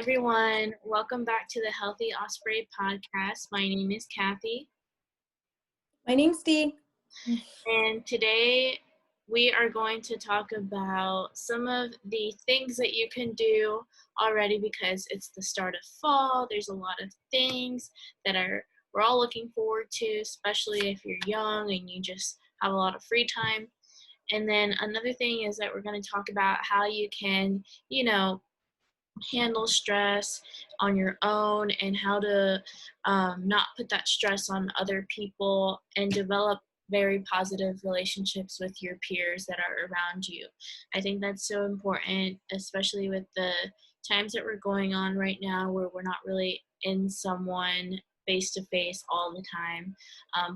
everyone. Welcome back to the Healthy Osprey podcast. My name is Kathy, My name's Dee. and today we are going to talk about some of the things that you can do already because it's the start of fall. There's a lot of things that we're all looking forward to, especially if you're young and you just have a lot of free time. And then another thing is that we're going to talk about how you can, handle stress on your own and how to not put that stress on other people and develop very positive relationships with your peers that are around you. I think that's so important, especially with the times that we're going on right now where we're not really in someone face to face all the time,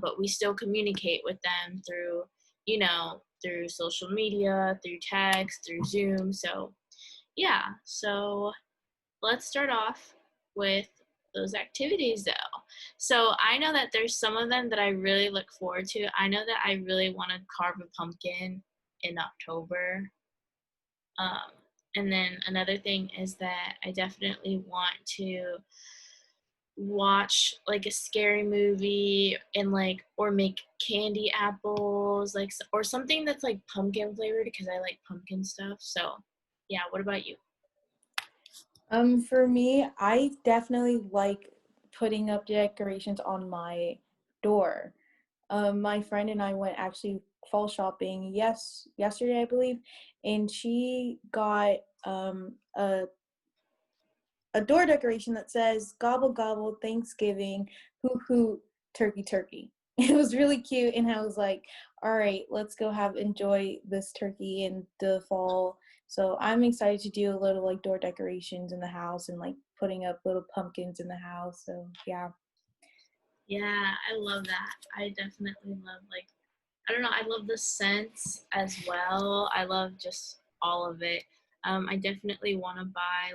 but we still communicate with them through social media, through text, through Zoom. So let's start off with those activities though. So I know that there's some of them that I really look forward to. I know that I really want to carve a pumpkin in October. Um, and then another thing is that I definitely want to watch like a scary movie and or make candy apples or something that's like pumpkin flavored because I like pumpkin stuff. So yeah, what about you? For me, I definitely like putting up decorations on my door. My friend and I went actually fall shopping yesterday, I believe, and she got a door decoration that says "Gobble Gobble Thanksgiving, Hoo Hoo Turkey Turkey." It was really cute, and I was like, "All right, let's go enjoy this turkey in the fall." So I'm excited to do a little like door decorations in the house and like putting up little pumpkins in the house. So yeah. Yeah, I love that. I definitely love I don't know, I love the scents as well. I love just all of it. I definitely want to buy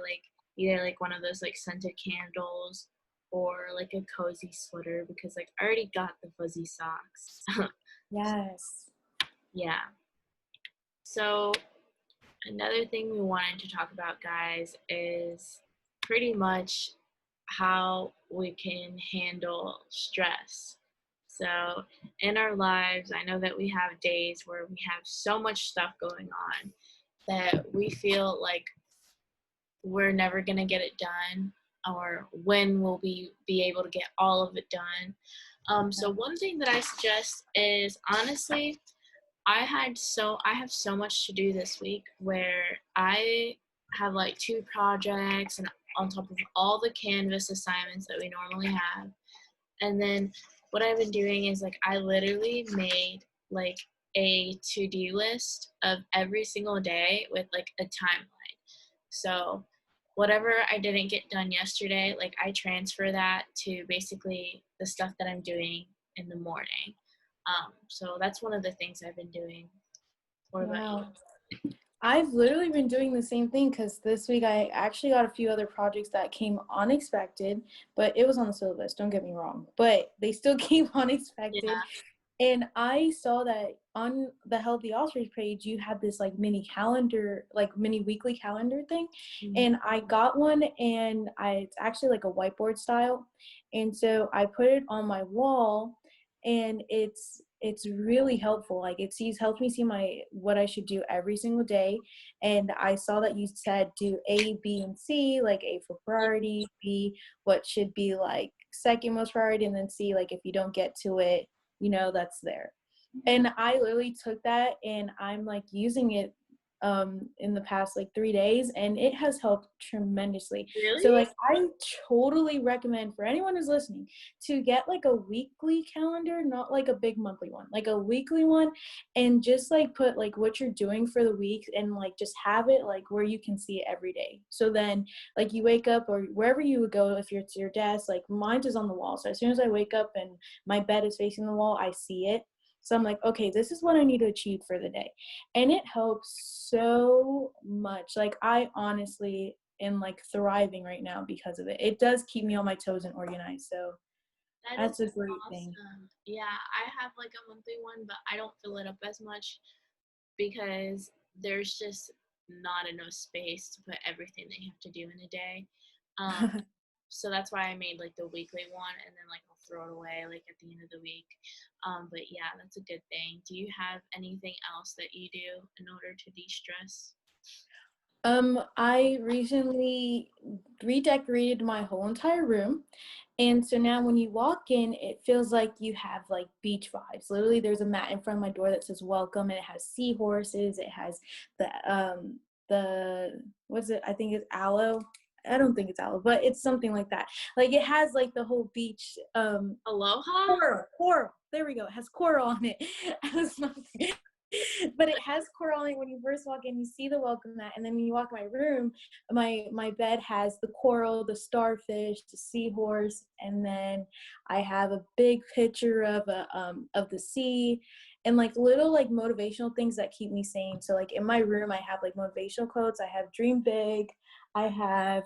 either one of those scented candles or like a cozy sweater because I already got the fuzzy socks. Yes. Yeah. So another thing we wanted to talk about, guys, is pretty much how we can handle stress. So, in our lives, I know that we have days where we have so much stuff going on that we feel like we're never going to get it done, or when will we be able to get all of it done. So, one thing that I suggest is honestly, I have so much to do this week where I have like two projects and on top of all the Canvas assignments that we normally have. And then what I've been doing is I literally made like a to-do list of every single day with like a timeline. So whatever I didn't get done yesterday, I transfer that to basically the stuff that I'm doing in the morning. So that's one of the things I've been doing. What about you? Wow. I've literally been doing the same thing because this week I actually got a few other projects that came unexpected, but it was on the syllabus, don't get me wrong, but they still came unexpected. Yeah. And I saw that on the Healthy Ospreys page, you had this like mini calendar, like mini weekly calendar thing. Mhm. And I got one and it's actually like a whiteboard style. And so I put it on my wall and it's really helpful. Like helps me see what I should do every single day. And I saw that you said do A, B, and C, like A for priority, B what should be like second most priority, and then C like if you don't get to it, that's there. And I literally took that and I'm like using it in the past like 3 days, and it has helped tremendously. So Really? like I totally recommend for anyone who's listening to get like a weekly calendar, not like a big monthly one, like a weekly one, and just like put like what you're doing for the week and like just have it like where you can see it every day. So then like you wake up or wherever you would go, if you're to your desk, like mine is on the wall, so as soon as I wake up and my bed is facing the wall, I see it. So I'm like, okay, this is what I need to achieve for the day. And it helps so much. Like I honestly am like thriving right now because of it. It does keep me on my toes and organized. So That is that's a great thing. awesome. Yeah, I have like a monthly one, but I don't fill it up as much because there's just not enough space to put everything that you have to do in a day. Um, so that's why I made like the weekly one, and then like I'll throw it away like at the end of the week. But yeah, that's a good thing. Do you have anything else that you do in order to de-stress? I recently redecorated my whole entire room. And so now when you walk in, it feels like you have like beach vibes. Literally, there's a mat in front of my door that says welcome, and it has seahorses. It has the what's it? I think it's aloe. I don't think it's aloe, but it's something like that. Like it has like the whole beach Aloha? coral. There we go. It has coral on it. I was not but it has coral on it. When you first walk in, you see the welcome mat, and then when you walk in my room, my bed has the coral, the starfish, the seahorse, and then I have a big picture of the sea, and like little like motivational things that keep me sane. So like in my room, I have like motivational quotes. I have dream big. I have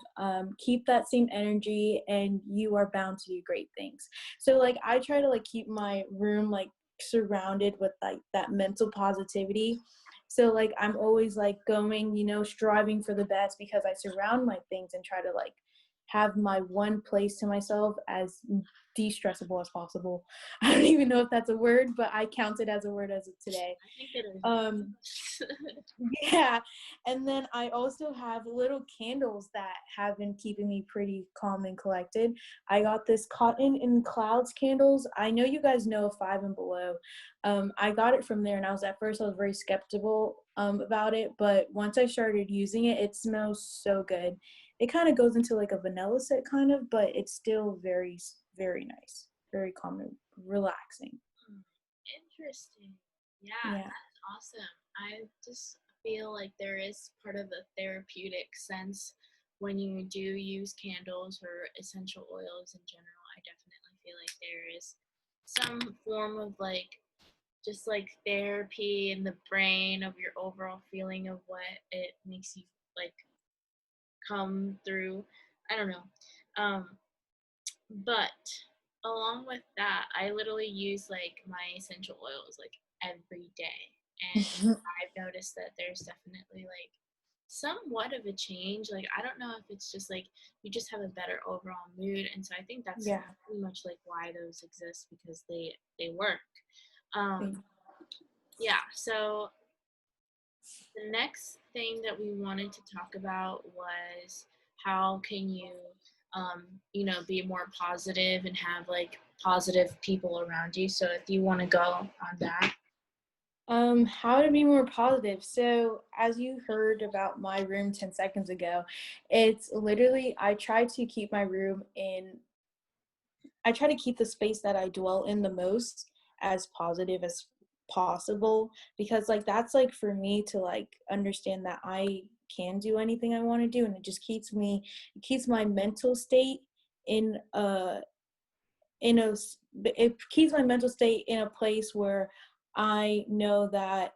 keep that same energy, and you are bound to do great things. So like I try to like keep my room like surrounded with like that mental positivity. So like I'm always like going, striving for the best, because I surround my things and try to like have my one place to myself as de-stressable as possible. I don't even know if that's a word, but I count it as a word as of today. I think it um is. yeah, and then I also have little candles that have been keeping me pretty calm and collected. I got this Cotton in Clouds candles. I know you guys know Five and Below. I got it from there, and I was very skeptical about it, but once I started using it, it smells so good. It kind of goes into like a vanilla scent kind of, but it's still very, very nice, very calm and relaxing. Interesting. Yeah, Yeah, that's awesome. I just feel like there is part of the therapeutic sense when you do use candles or essential oils in general. I definitely feel like there is some form of like just like therapy in the brain of your overall feeling of what it makes you like come through. I don't know. Um, but along with that, I literally use like my essential oils like every day. And I've noticed that there's definitely like somewhat of a change. Like I don't know if it's just like you just have a better overall mood. And so I think that's yeah. pretty much like why those exist, because they work. Um yeah, so the next thing that we wanted to talk about was how can you be more positive and have like positive people around you. So if you want to go on that. How to be more positive. So, as you heard about my room 10 seconds ago, it's literally, I try to keep the space that I dwell in the most as positive as possible, because, like, that's like for me to like understand that I can do anything I want to do. And it keeps my mental state in in a it keeps my mental state in a place where I know that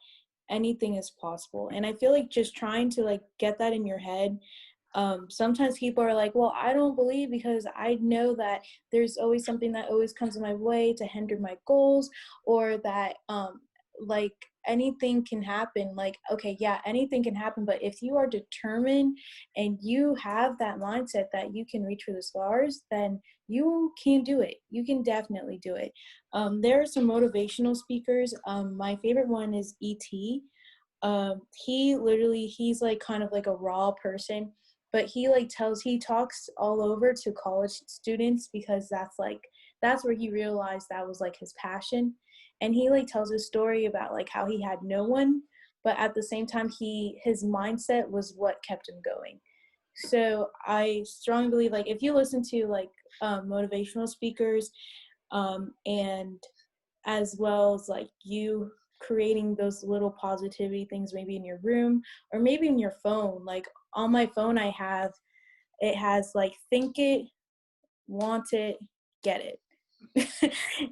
anything is possible. And I feel like just trying to like get that in your head. Sometimes people are like, well, I don't believe, because I know that there's always something that always comes in my way to hinder my goals, or that like anything can happen. Like, okay, yeah, anything can happen, but if you are determined and you have that mindset that you can reach for the stars, then you can do it. You can definitely do it. There are some motivational speakers. My favorite one is ET. He's like kind of like a raw person, but he talks all over to college students, because that's where he realized that was like his passion. And he like tells a story about like how he had no one, but at the same time his mindset was what kept him going. So I strongly believe, like, if you listen to like motivational speakers, and as well as like you creating those little positivity things, maybe in your room or maybe in your phone. Like on my phone, it has like think it, want it, get it.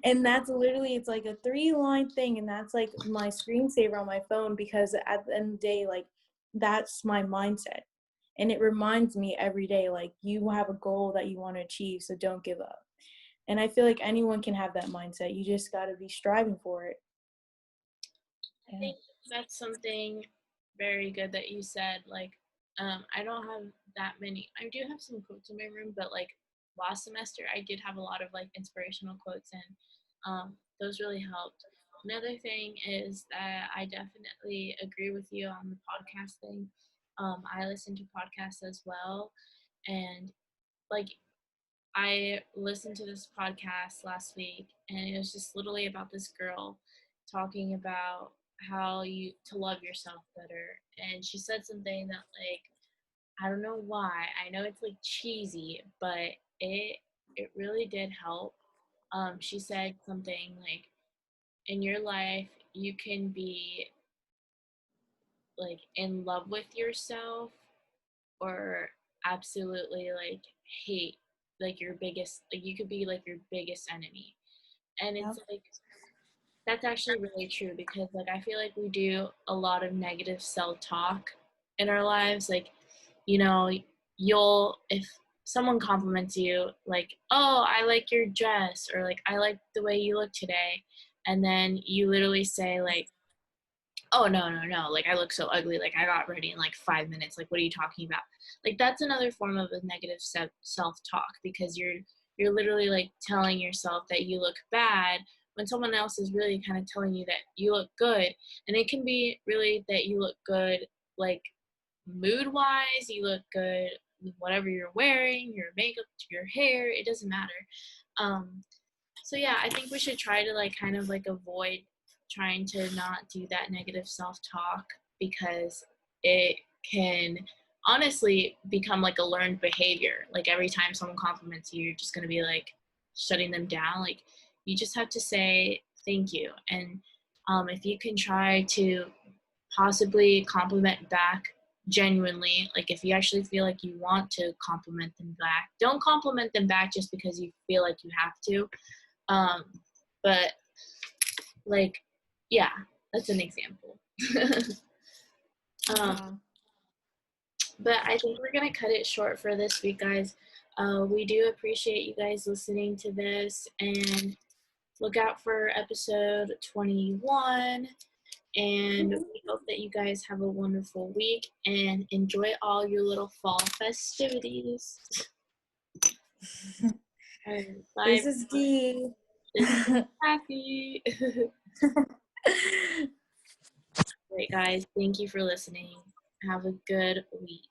And that's literally, it's like a 3-line thing, and that's like my screensaver on my phone, because at the end of the day, like, that's my mindset. And it reminds me every day, like, you have a goal that you want to achieve, so don't give up. And I feel like anyone can have that mindset. You just got to be striving for it. I Yeah. think that's something very good that you said. Like I don't have that many. I do have some quotes in my room, but like last semester, I did have a lot of like inspirational quotes, and those really helped. Another thing is that I definitely agree with you on the podcast thing. I listen to podcasts as well, and like I listened to this podcast last week, and it was just literally about this girl talking about how you to love yourself better, and she said something that like I don't know why. I know it's like cheesy, but it it really did help. She said something like, in your life, you can be like in love with yourself or absolutely like hate like your biggest like you could be like your biggest enemy. And Yep. it's like that's actually really true because like I feel like we do a lot of negative self-talk in our lives. Like, you know, you'll if someone compliments you like, "Oh, I like your dress," or like, "I like the way you look today." And then you literally say like, "Oh, no, no, no, like I look so ugly, like I got ready in like 5 minutes, like what are you talking about?" Like that's another form of a negative self-talk because you're literally like telling yourself that you look bad when someone else is really kind of telling you that you look good. And it can be really that you look good like mood wise, you look good with whatever you're wearing, your makeup, your hair, it doesn't matter. um so yeah, I think we should try to like kind of like avoid trying to not do that negative self-talk because it can honestly become like a learned behavior. Like every time someone compliments you, you're just going to be like shutting them down. Like you just have to say thank you. And if you can try to possibly compliment back genuinely, like if you actually feel like you want to compliment them back, don't compliment them back just because you feel like you have to. um, but like, yeah, that's an example. um, Yeah. but I think we're gonna cut it short for this week, guys. We do appreciate you guys listening to this, and look out for episode 21. And we hope that you guys have a wonderful week and enjoy all your little fall festivities. All right, bye. This is Dee. This is Kathy. All right, guys, thank you for listening. Have a good week.